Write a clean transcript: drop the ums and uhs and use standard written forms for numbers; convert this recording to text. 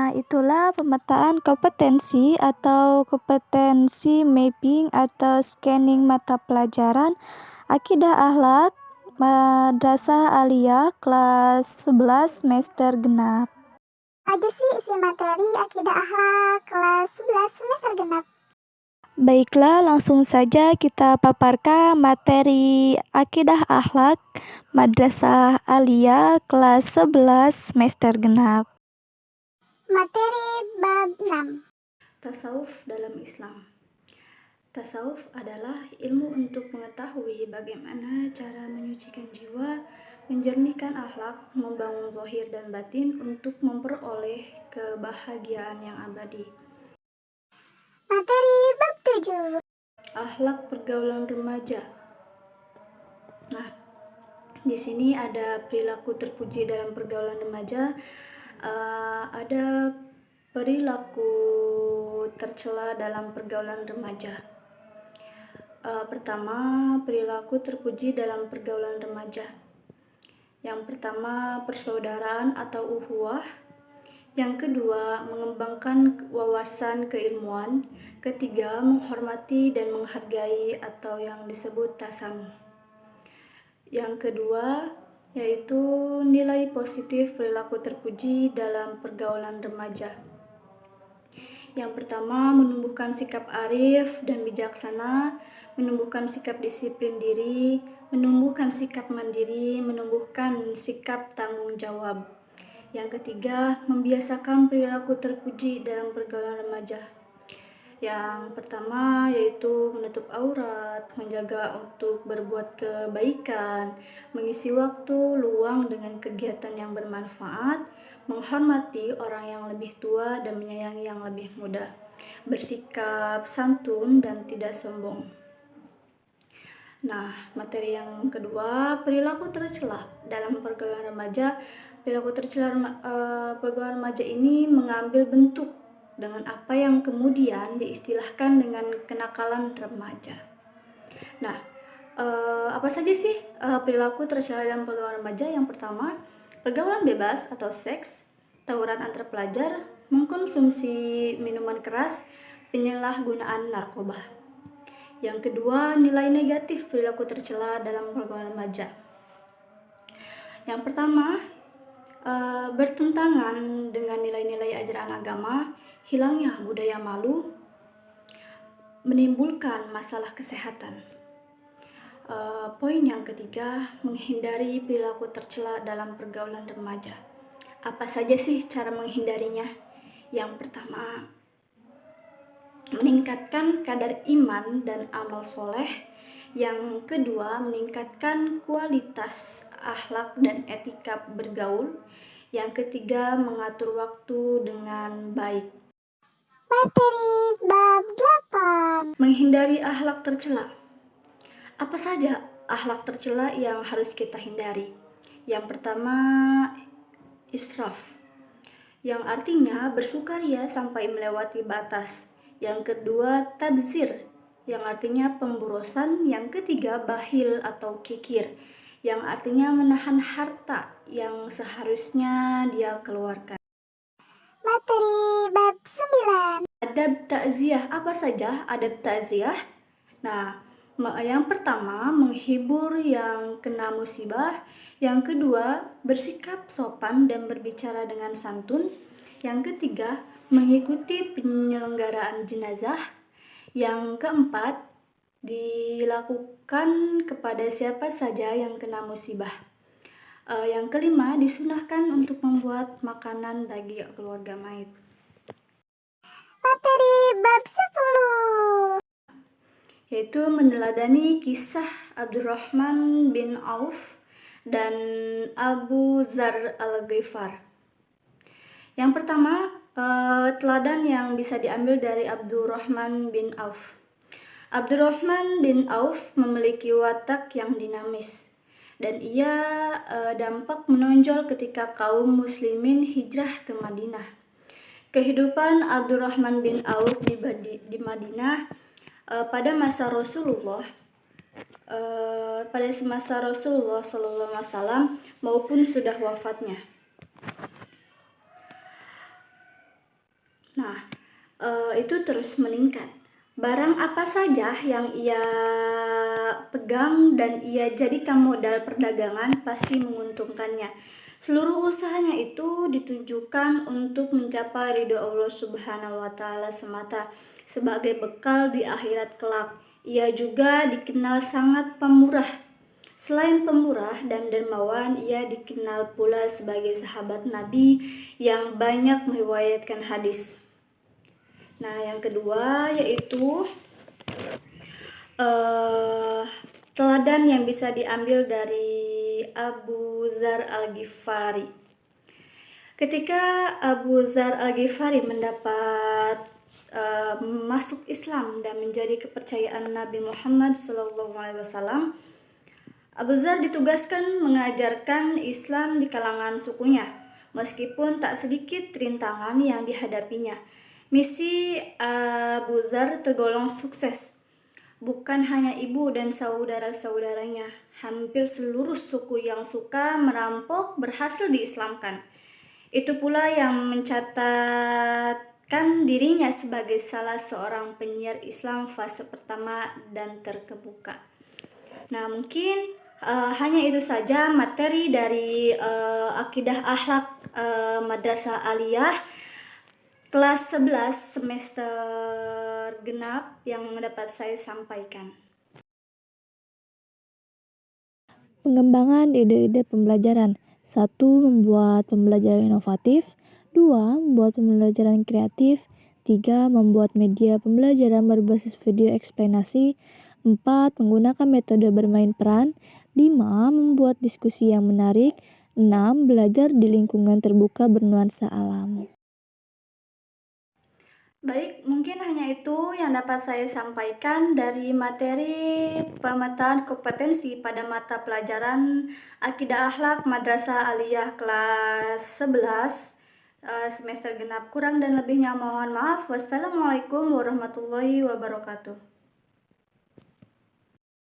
Nah, itulah pemetaan kompetensi atau kompetensi mapping atau scanning mata pelajaran Akidah Akhlak Madrasah Aliyah kelas 11 semester genap. Aja sih isi materi Akidah Akhlak kelas 11 semester genap. Baiklah, langsung saja kita paparkan materi Akidah Akhlak Madrasah Aliyah kelas 11 semester genap. Materi bab 6. Tasawuf dalam Islam. Tasawuf adalah ilmu untuk mengetahui bagaimana cara menyucikan jiwa, menjernihkan akhlak, membangun zahir dan batin untuk memperoleh kebahagiaan yang abadi. Materi bab 7. Akhlak pergaulan remaja. Nah, di sini ada perilaku terpuji dalam pergaulan remaja, ada perilaku tercela dalam pergaulan remaja. Pertama, perilaku terpuji dalam pergaulan remaja. Yang pertama, persaudaraan atau ukhuwah. Yang kedua, mengembangkan wawasan keilmuan. Ketiga, menghormati dan menghargai atau yang disebut tasamuh. Yang kedua, yaitu nilai positif perilaku terpuji dalam pergaulan remaja. Yang pertama, menumbuhkan sikap arif dan bijaksana, menumbuhkan sikap disiplin diri, menumbuhkan sikap mandiri, menumbuhkan sikap tanggung jawab. Yang ketiga, membiasakan perilaku terpuji dalam pergaulan remaja. Yang pertama yaitu menutup aurat, menjaga untuk berbuat kebaikan, mengisi waktu luang dengan kegiatan yang bermanfaat, menghormati orang yang lebih tua dan menyayangi yang lebih muda, bersikap santun dan tidak sombong. Nah, materi yang kedua, perilaku tercela dalam pergaulan remaja. Perilaku tercela pergaulan remaja ini mengambil bentuk dengan apa yang kemudian diistilahkan dengan kenakalan remaja. Nah, apa saja sih perilaku tercela dalam pergaulan remaja? Yang pertama, pergaulan bebas atau seks, tawuran antar pelajar, mengkonsumsi minuman keras, penyalahgunaan narkoba. Yang kedua, nilai negatif perilaku tercela dalam pergaulan remaja. Yang pertama, bertentangan dengan nilai-nilai ajaran agama, hilangnya budaya malu, menimbulkan masalah kesehatan. Poin yang ketiga, menghindari perilaku tercela dalam pergaulan remaja. Apa saja sih cara menghindarinya? Yang pertama, meningkatkan kadar iman dan amal soleh. Yang kedua, meningkatkan kualitas akhlak dan etika bergaul. Yang ketiga, mengatur waktu dengan baik. Materi bab 8. Menghindari akhlak tercela. Apa saja akhlak tercela yang harus kita hindari? Yang pertama, israf, yang artinya bersukaria sampai melewati batas. Yang kedua, tabzir, yang artinya pemborosan. Yang ketiga, bakhil atau kikir, yang artinya menahan harta yang seharusnya dia keluarkan. Materi bab 9. Adab takziah. Apa saja adab takziah? Nah, yang pertama, menghibur yang kena musibah. Yang kedua, bersikap sopan dan berbicara dengan santun. Yang ketiga, mengikuti penyelenggaraan jenazah. Yang keempat, dilakukan kepada siapa saja yang kena musibah. Yang kelima, disunahkan untuk membuat makanan bagi keluarga mayit. Materi bab 10. Yaitu meneladani kisah Abdurrahman bin Auf dan Abu Dzar al-Ghifar. Yang pertama, teladan yang bisa diambil dari Abdurrahman bin Auf. Abdurrahman bin Auf memiliki watak yang dinamis, dan ia dampak menonjol ketika kaum muslimin hijrah ke Madinah. Kehidupan Abdurrahman bin Auf di Madinah pada masa Rasulullah SAW maupun sudah wafatnya. Nah, itu terus meningkat. Barang apa saja yang ia pegang dan ia jadikan modal perdagangan pasti menguntungkannya. Seluruh usahanya itu ditujukan untuk mencapai ridho Allah Subhanahu wa Ta'ala semata sebagai bekal di akhirat kelak. Ia juga dikenal sangat pemurah. Selain pemurah dan dermawan, ia dikenal pula sebagai sahabat Nabi yang banyak meriwayatkan hadis. Nah, yang kedua yaitu teladan yang bisa diambil dari Abu Dzar Al-Ghifari. Ketika Abu Dzar Al-Ghifari mendapat masuk Islam dan menjadi kepercayaan Nabi Muhammad SAW, Abu Dzar ditugaskan mengajarkan Islam di kalangan sukunya, meskipun tak sedikit rintangan yang dihadapinya. Misi Abu Dzar tergolong sukses. Bukan hanya ibu dan saudara-saudaranya, hampir seluruh suku yang suka merampok berhasil diislamkan. Itu pula yang mencatatkan dirinya sebagai salah seorang penyiar Islam fase pertama dan terkemuka. Nah, mungkin hanya itu saja materi dari Akidah Akhlak Madrasah Aliyah kelas 11 semester genap yang dapat saya sampaikan. Pengembangan ide-ide pembelajaran. 1. Membuat pembelajaran inovatif. 2. Membuat pembelajaran kreatif. 3. Membuat media pembelajaran berbasis video eksplanasi. 4. Menggunakan metode bermain peran. 5. Membuat diskusi yang menarik. 6. Belajar di lingkungan terbuka bernuansa alam. Baik, mungkin hanya itu yang dapat saya sampaikan dari materi pemetaan kompetensi pada mata pelajaran Akidah Akhlak Madrasah Aliyah kelas 11 semester genap. Kurang dan lebihnya mohon maaf. Wassalamualaikum warahmatullahi wabarakatuh.